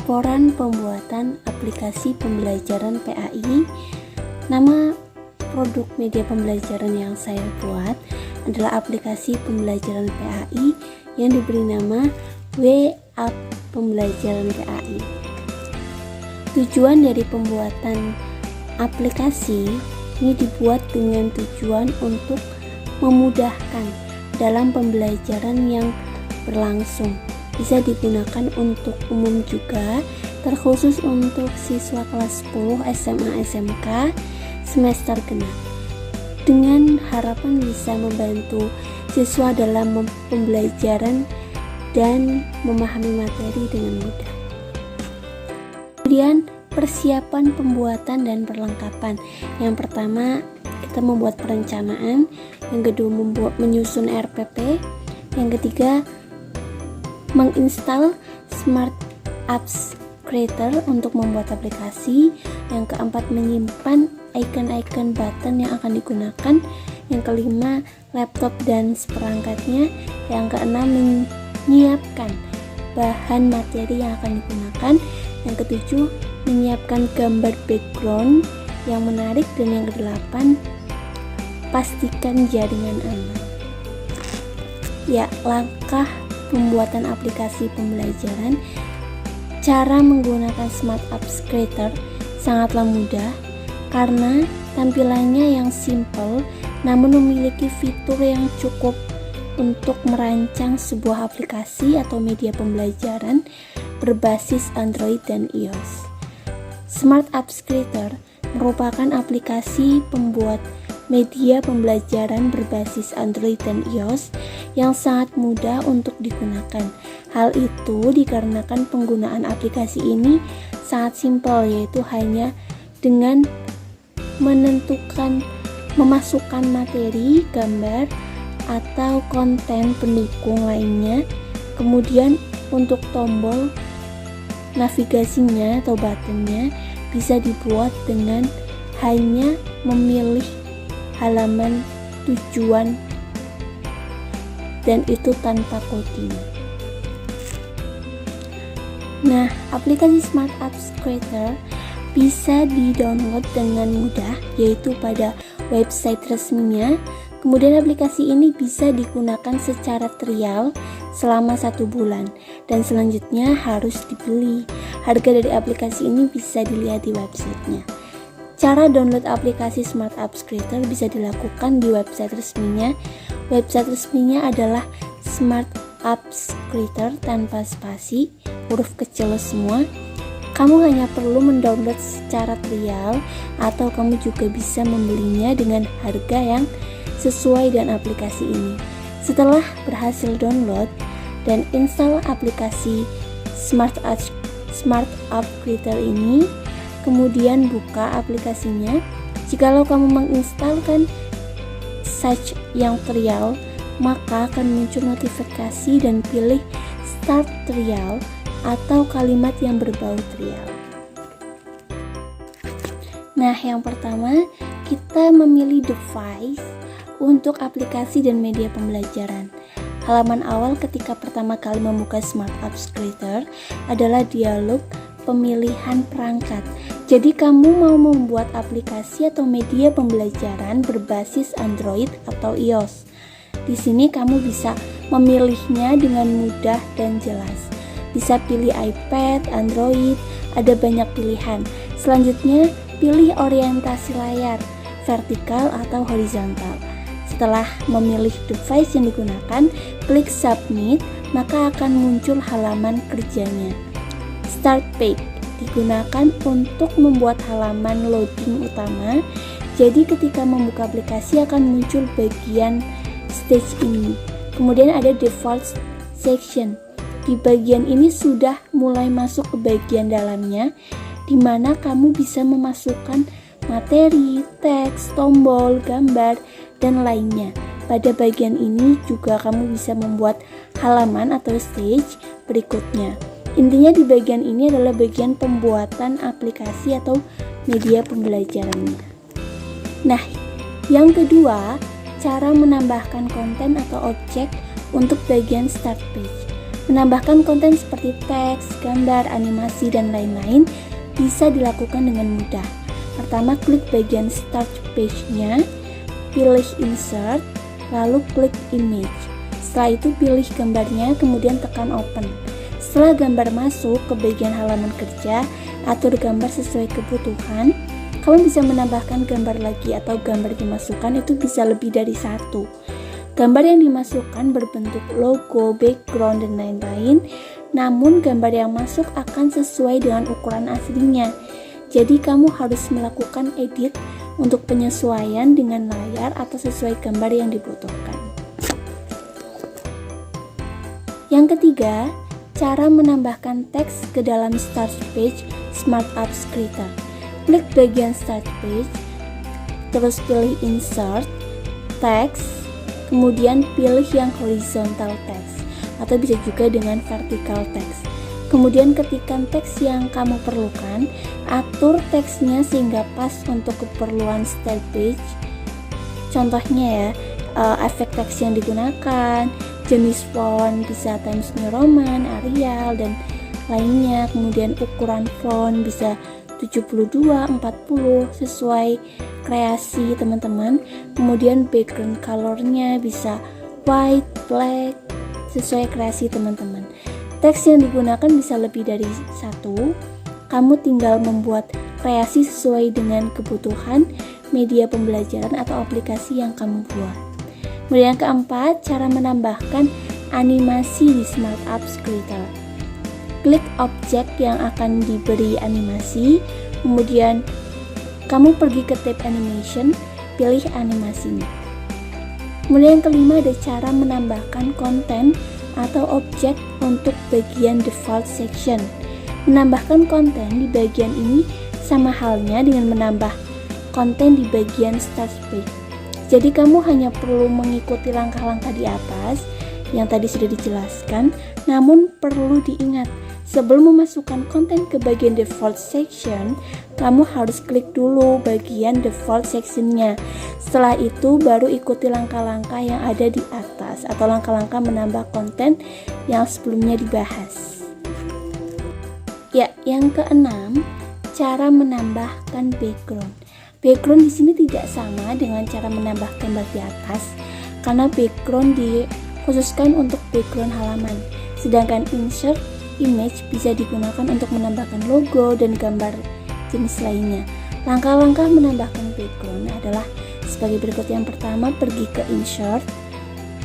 laporan pembuatan aplikasi pembelajaran PAI. Nama produk media pembelajaran yang saya buat adalah aplikasi pembelajaran PAI yang diberi nama W-App Pembelajaran PAI. Tujuan dari pembuatan aplikasi ini dibuat dengan tujuan untuk memudahkan dalam pembelajaran yang berlangsung. Bisa digunakan untuk umum juga, terkhusus untuk siswa kelas 10 SMA SMK semester genap, dengan harapan bisa membantu siswa dalam pembelajaran dan memahami materi dengan mudah. Kemudian persiapan pembuatan dan perlengkapan. Yang pertama, kita membuat perencanaan. Yang kedua, menyusun RPP. Yang ketiga, menginstal Smart Apps Creator untuk membuat aplikasi. Yang keempat, menyimpan icon-icon button yang akan digunakan. Yang kelima, laptop dan seperangkatnya. Yang keenam, menyiapkan bahan materi yang akan digunakan. Yang ketujuh, menyiapkan gambar background yang menarik. Dan yang kedelapan, pastikan jaringan aman. Ya, langkah pembuatan aplikasi pembelajaran. Cara menggunakan Smart Apps Creator sangatlah mudah karena tampilannya yang simple namun memiliki fitur yang cukup untuk merancang sebuah aplikasi atau media pembelajaran berbasis Android dan iOS. Smart Apps Creator merupakan aplikasi pembuat media pembelajaran berbasis Android dan iOS yang sangat mudah untuk digunakan. Hal itu dikarenakan penggunaan aplikasi ini sangat simpel, yaitu hanya dengan memasukkan materi, gambar, atau konten pendukung lainnya. Kemudian untuk tombol navigasinya atau buttonnya bisa dibuat dengan hanya memilih halaman tujuan, dan itu tanpa coding. Nah, aplikasi Smart Apps Creator bisa di-download dengan mudah, yaitu pada website resminya. Kemudian aplikasi ini bisa digunakan secara trial selama 1 bulan, dan selanjutnya harus dibeli. Harga dari aplikasi ini bisa dilihat di websitenya. Cara download aplikasi Smart Apps Creator bisa dilakukan di website resminya. Website resminya adalah Smart Apps Creator tanpa spasi, huruf kecil semua. Kamu hanya perlu mendownload secara trial atau kamu juga bisa membelinya dengan harga yang sesuai dengan aplikasi ini. Setelah berhasil download dan install aplikasi Smart Apps Creator ini, kemudian buka aplikasinya. Jikalau kamu menginstalkan Search yang trial, maka akan muncul notifikasi dan pilih Start Trial atau kalimat yang berbau trial. Nah, yang pertama, kita memilih device untuk aplikasi dan media pembelajaran. Halaman awal ketika pertama kali membuka Smart Apps Creator adalah dialog pemilihan perangkat. Jadi kamu mau membuat aplikasi atau media pembelajaran berbasis Android atau iOS. Di sini kamu bisa memilihnya dengan mudah dan jelas. Bisa pilih iPad, Android, ada banyak pilihan. Selanjutnya, pilih orientasi layar, vertikal atau horizontal. Setelah memilih device yang digunakan, klik Submit, maka akan muncul halaman kerjanya. Start Page digunakan untuk membuat halaman loading utama. Jadi ketika membuka aplikasi akan muncul bagian stage ini. Kemudian ada Default Section. Di bagian ini sudah mulai masuk ke bagian dalamnya, di mana kamu bisa memasukkan materi, teks, tombol, gambar, dan lainnya. Pada bagian ini juga kamu bisa membuat halaman atau stage berikutnya. Intinya di bagian ini adalah bagian pembuatan aplikasi atau media pembelajarannya. Nah, yang kedua, cara menambahkan konten atau objek untuk bagian start page. Menambahkan konten seperti teks, gambar, animasi, dan lain-lain bisa dilakukan dengan mudah. Pertama, klik bagian Start Page-nya, pilih Insert, lalu klik Image. Setelah itu pilih gambarnya, kemudian tekan Open. Setelah gambar masuk ke bagian halaman kerja, atur gambar sesuai kebutuhan. Kamu bisa menambahkan gambar lagi atau gambar dimasukkan itu bisa lebih dari satu. Gambar yang dimasukkan berbentuk logo, background, dan lain-lain, namun gambar yang masuk akan sesuai dengan ukuran aslinya. Jadi kamu harus melakukan edit untuk penyesuaian dengan layar atau sesuai gambar yang dibutuhkan. Yang ketiga, cara menambahkan teks ke dalam Start Page Smart Apps Creator. Klik bagian Start Page, terus pilih Insert, Text, kemudian pilih yang horizontal text atau bisa juga dengan vertical text. Kemudian ketikkan teks yang kamu perlukan, atur teksnya sehingga pas untuk keperluan Start Page. Contohnya ya, efek teks yang digunakan, jenis font bisa Times New Roman, Arial, dan lainnya. Kemudian ukuran font bisa 72, 40 sesuai kreasi teman-teman. Kemudian background colornya bisa white, black sesuai kreasi teman-teman. Teks yang digunakan bisa lebih dari satu. Kamu tinggal membuat kreasi sesuai dengan kebutuhan media pembelajaran atau aplikasi yang kamu buat. Kemudian yang keempat, cara menambahkan animasi di Smart Apps Creator. Klik objek yang akan diberi animasi, kemudian kamu pergi ke tab animation, pilih animasinya. Kemudian yang kelima ada cara menambahkan konten atau objek untuk bagian default section. Menambahkan konten di bagian ini sama halnya dengan menambah konten di bagian Start Page. Jadi kamu hanya perlu mengikuti langkah-langkah di atas yang tadi sudah dijelaskan, namun perlu diingat, sebelum memasukkan konten ke bagian default section, kamu harus klik dulu bagian default sectionnya. Setelah itu baru ikuti langkah-langkah yang ada di atas atau langkah-langkah menambah konten yang sebelumnya dibahas. Ya, yang keenam, cara menambahkan background. Background di sini tidak sama dengan cara menambah gambar di atas, karena background dikhususkan untuk background halaman. Sedangkan insert image bisa digunakan untuk menambahkan logo dan gambar jenis lainnya. Langkah-langkah menambahkan background adalah sebagai berikut. Yang pertama, pergi ke insert,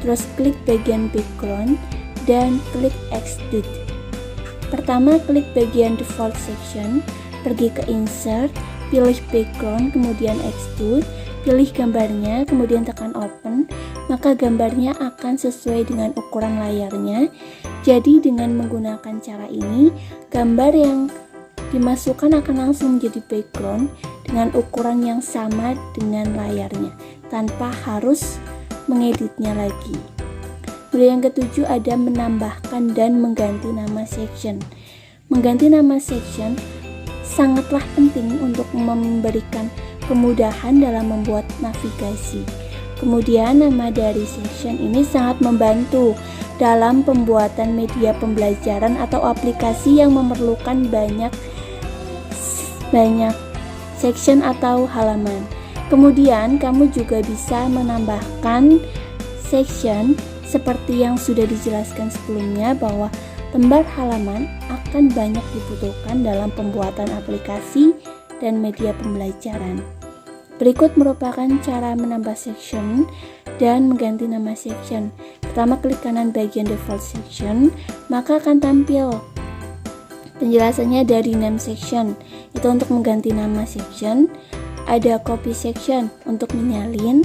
terus klik bagian background dan klik extrude. Pertama, klik bagian default section, pergi ke insert, pilih background, kemudian extrude, pilih gambarnya, kemudian tekan open, maka gambarnya akan sesuai dengan ukuran layarnya. Jadi dengan menggunakan cara ini, gambar yang dimasukkan akan langsung menjadi background dengan ukuran yang sama dengan layarnya, tanpa harus mengeditnya lagi. Kemudian yang ketujuh ada menambahkan dan mengganti nama section. Mengganti nama section sangatlah penting untuk memberikan kemudahan dalam membuat navigasi. Kemudian nama dari section ini sangat membantu dalam pembuatan media pembelajaran atau aplikasi yang memerlukan banyak section atau halaman. Kemudian kamu juga bisa menambahkan section seperti yang sudah dijelaskan sebelumnya, bahwa lembar halaman akan banyak dibutuhkan dalam pembuatan aplikasi dan media pembelajaran. Berikut merupakan cara menambah section dan mengganti nama section. Pertama, klik kanan bagian default section, maka akan tampil penjelasannya dari name section, itu untuk mengganti nama section. Ada copy section untuk menyalin,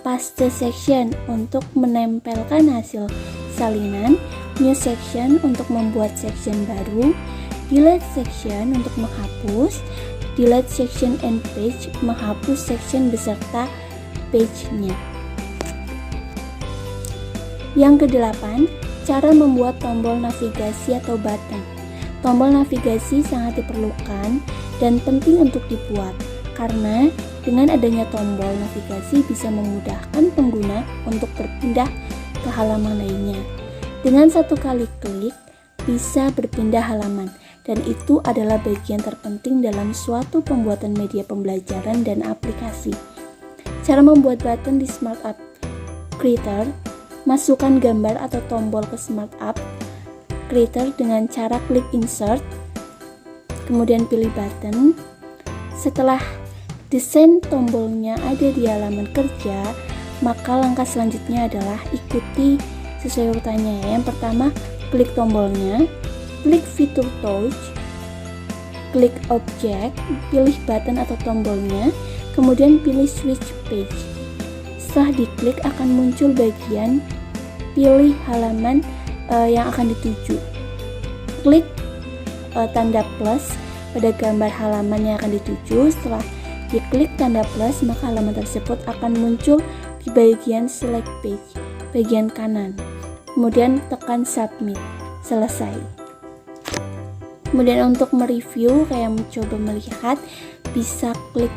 paste section untuk menempelkan hasil salinan, new section untuk membuat section baru, delete section untuk menghapus, delete section and page menghapus section beserta page-nya. Yang kedelapan, cara membuat tombol navigasi atau button. Tombol navigasi sangat diperlukan dan penting untuk dibuat, karena dengan adanya tombol navigasi bisa memudahkan pengguna untuk berpindah ke halaman lainnya. Dengan satu kali klik bisa berpindah halaman, dan itu adalah bagian terpenting dalam suatu pembuatan media pembelajaran dan aplikasi. Cara membuat button di Smart App Creator: masukkan gambar atau tombol ke Smart App Creator dengan cara klik Insert, kemudian pilih button. Setelah desain tombolnya ada di halaman kerja, maka langkah selanjutnya adalah ikuti sesuai urutannya ya. Yang pertama, klik tombolnya, klik fitur touch, klik objek, pilih button atau tombolnya, kemudian pilih switch page. Setelah diklik akan muncul bagian pilih halaman yang akan dituju. Klik tanda plus pada gambar halaman yang akan dituju. Setelah diklik tanda plus, maka halaman tersebut akan muncul di bagian select page, bagian kanan. Kemudian tekan submit. Selesai. Kemudian untuk mereview, kayak mencoba melihat, bisa klik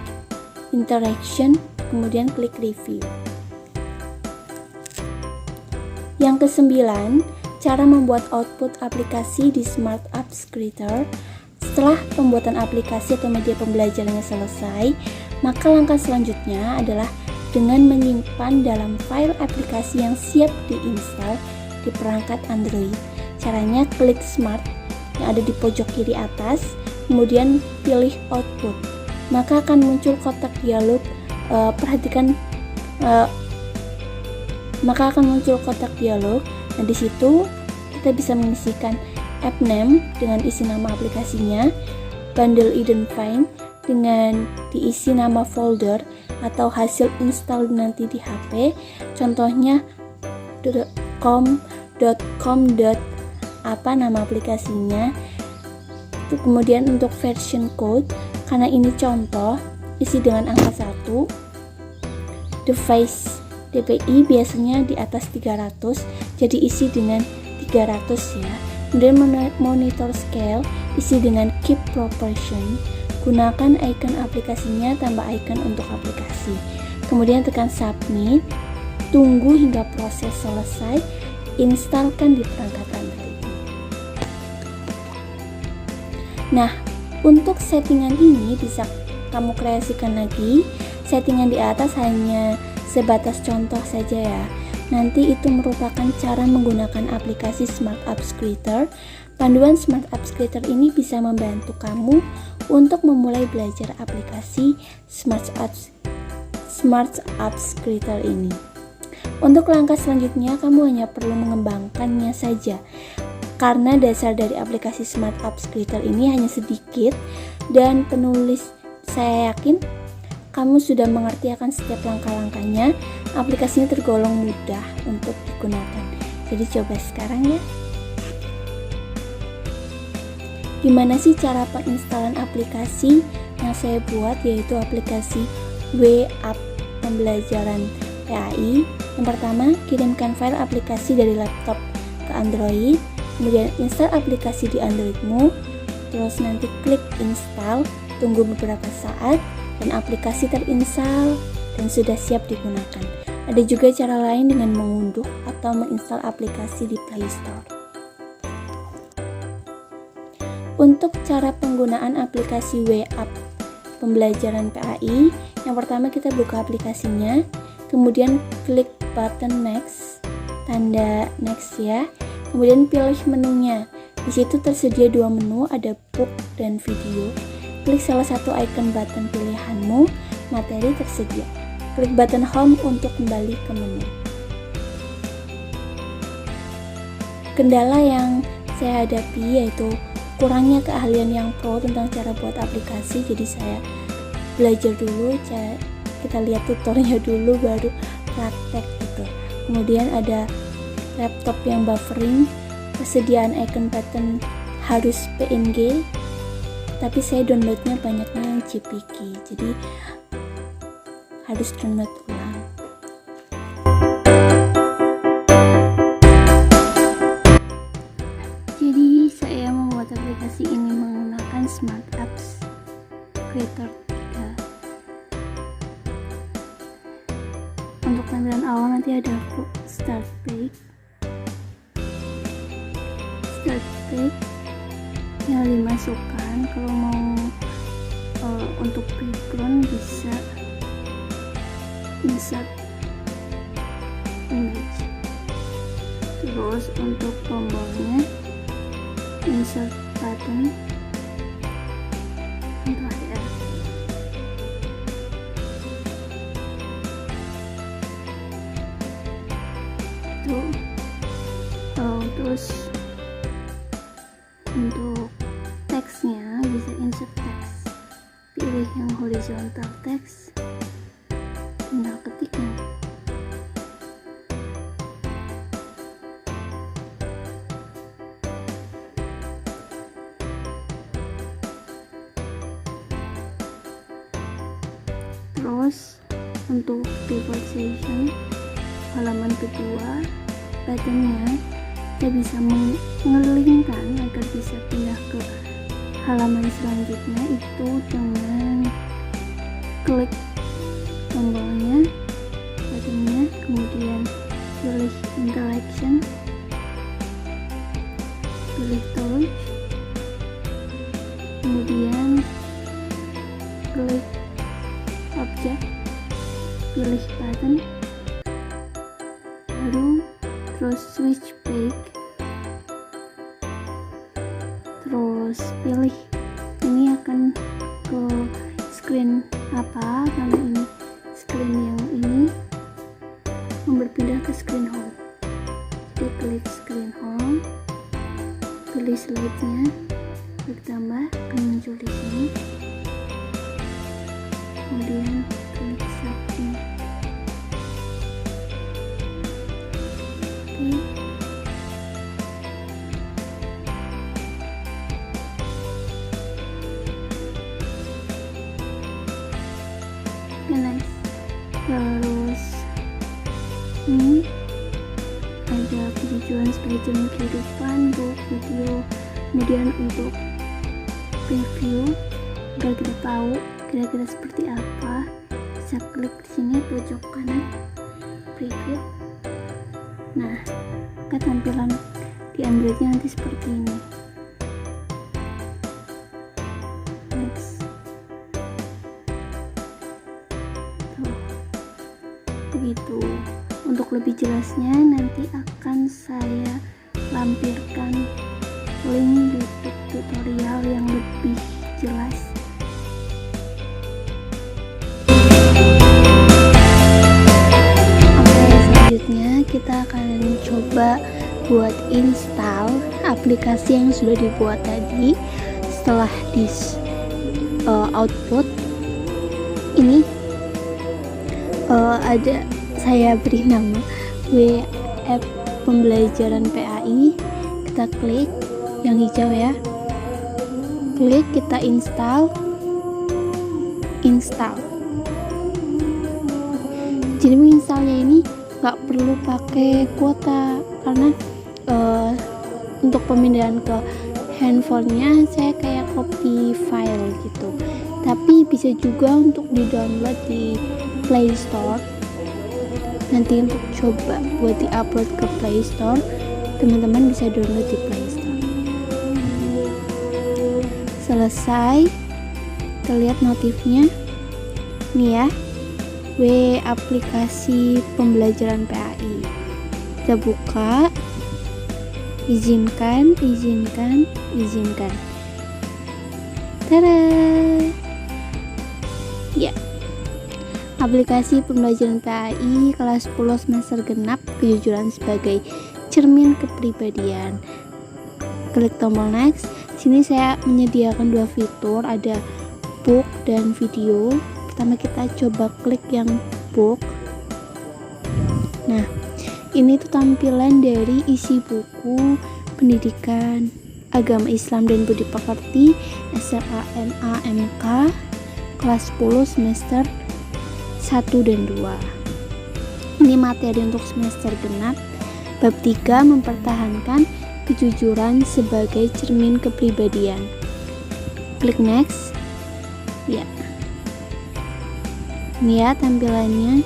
interaction, kemudian klik review. Yang kesembilan, cara membuat output aplikasi di Smart Apps Creator. Setelah pembuatan aplikasi atau media pembelajarannya selesai, maka langkah selanjutnya adalah dengan menyimpan dalam file aplikasi yang siap diinstal di perangkat Android. Caranya klik Smart yang ada di pojok kiri atas, kemudian pilih output. Maka akan muncul kotak dialog. Maka akan muncul kotak dialog. Nah, di situ kita bisa mengisikan app name dengan isi nama aplikasinya, bundle identifier dengan diisi nama folder atau hasil install nanti di HP. Contohnya .com apa nama aplikasinya. Kemudian untuk version code, karena ini contoh, isi dengan angka 1. Device DPI biasanya di atas 300, jadi isi dengan 300 ya. Kemudian monitor scale, isi dengan keep proportion. Gunakan icon aplikasinya, tambah icon untuk aplikasi. Kemudian tekan submit, tunggu hingga proses selesai, instalkan di perangkat Android. Nah, untuk settingan ini bisa kamu kreasikan lagi. Settingan di atas hanya sebatas contoh saja ya. Nanti itu merupakan cara menggunakan aplikasi Smart Apps Creator. Panduan Smart Apps Creator ini bisa membantu kamu untuk memulai belajar aplikasi Smart Apps Creator ini. Untuk langkah selanjutnya, kamu hanya perlu mengembangkannya saja. Karena dasar dari aplikasi Smart Apps Creator ini hanya sedikit, dan penulis saya yakin kamu sudah mengerti akan setiap langkah-langkahnya. Aplikasinya tergolong mudah untuk digunakan. Jadi coba sekarang ya. Gimana sih cara penginstalan aplikasi yang saya buat, yaitu aplikasi W-App pembelajaran PAI. Yang pertama, kirimkan file aplikasi dari laptop ke Android, kemudian install aplikasi di Androidmu, terus nanti klik install, tunggu beberapa saat, dan aplikasi terinstall dan sudah siap digunakan. Ada juga cara lain dengan mengunduh atau menginstal aplikasi di Play Store. Untuk cara penggunaan aplikasi W-App pembelajaran PAI, yang pertama kita buka aplikasinya, kemudian klik button next, tanda next ya, kemudian pilih menunya. Di situ tersedia dua menu, ada book dan video. Klik salah satu icon button pilihanmu, materi tersedia. Klik button home untuk kembali ke menu. Kendala yang saya hadapi yaitu kurangnya keahlian yang pro tentang cara buat aplikasi, jadi saya belajar dulu, kita lihat tutorialnya dulu baru praktek gitu. Kemudian ada laptop yang buffering, persediaan icon button harus PNG, tapi saya downloadnya banyaknya yang JPG, jadi harus download ulang. Jadi saya membuat aplikasi ini menggunakan Smart Apps Creator 3. Untuk tampilan awal nanti ada start page, start page yang dimasukkan. Kalau mau untuk background bisa insert image. Terus untuk tombolnya insert button untuk ya. Terus untuk teksnya bisa insert text, pilih yang horizontal text, tinggal ketikkan. Terus untuk default session halaman kedua, buttonnya kita bisa mengelilingkan agar bisa pindah ke halaman selanjutnya itu dengan klik tombolnya, buttonnya, kemudian pilih interaction, pilih touch, kemudian klik objek, pilih button, baru terus switch back, terus pilih ini akan ke screen apa, karena ini screen yang ini berpindah ke screen home. Jadi klik screen home, pilih slide-nya, klik tambah, akan muncul di sini, kemudian klik submit. Next, terus ini ada penjualan sebagai jalan kehidupan untuk video, kemudian untuk preview agar kita tahu kira-kira seperti apa, bisa klik di sini pojok kanan preview. Nah, tampilan di Androidnya nanti seperti ini. Next, begitu. Untuk lebih jelasnya nanti akan saya lampirkan link YouTube tutorial yang lebih jelas. Oke, selanjutnya kita akan coba buat install aplikasi yang sudah dibuat tadi. Setelah di output ini ada, saya beri nama App Pembelajaran PAI. Kita klik yang hijau ya, klik, kita install. Jadi menginstalnya ini nggak perlu pakai kuota, karena untuk pemindahan ke handphonenya saya kayak copy file gitu. Tapi bisa juga untuk di download di Play Store. Nanti untuk coba buat di upload ke Play Store, teman-teman bisa download di Play Store. Selesai, kita lihat notifnya nih ya, aplikasi pembelajaran PAI. Kita buka, izinkan. Tada ya, aplikasi pembelajaran PAI kelas 10 semester genap, kejujuran sebagai cermin kepribadian. Klik tombol next. Sini saya menyediakan dua fitur, ada book dan video. Pertama kita coba klik yang book. Nah, ini tuh tampilan dari isi buku pendidikan agama Islam dan budi pekerti SMA MK kelas 10 semester 1 dan 2. Ini materi untuk semester genap. Bab 3, mempertahankan kejujuran sebagai cermin kepribadian. Klik next. Ya. Ini ya tampilannya.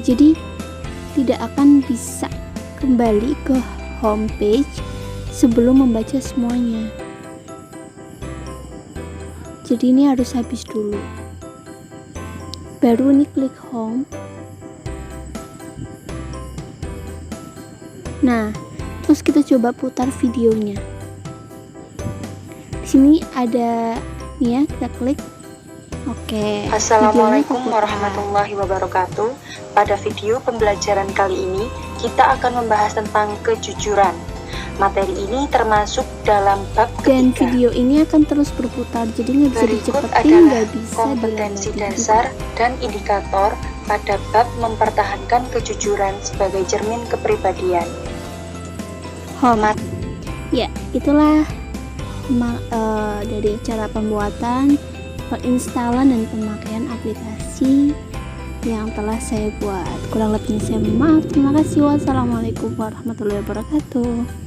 Jadi tidak akan bisa kembali ke homepage sebelum membaca semuanya. Jadi ini harus habis dulu. Baru ini klik home. Nah, terus kita coba putar videonya. Di sini ada nih ya, kita klik. Oke. Assalamualaikum warahmatullahi wabarakatuh. Pada video pembelajaran kali ini kita akan membahas tentang kejujuran. Materi ini termasuk dalam bab ketiga. Dan video ini akan terus berputar, jadi nggak bisa dicepetin, nggak bisa kompetensi dasar dan indikator pada bab mempertahankan kejujuran sebagai cermin kepribadian. Home. Ya, itulah dari cara pembuatan, penginstalan dan pemakaian aplikasi yang telah saya buat. Kurang lebihnya saya mohon maaf. Terima kasih. Wassalamualaikum warahmatullahi wabarakatuh.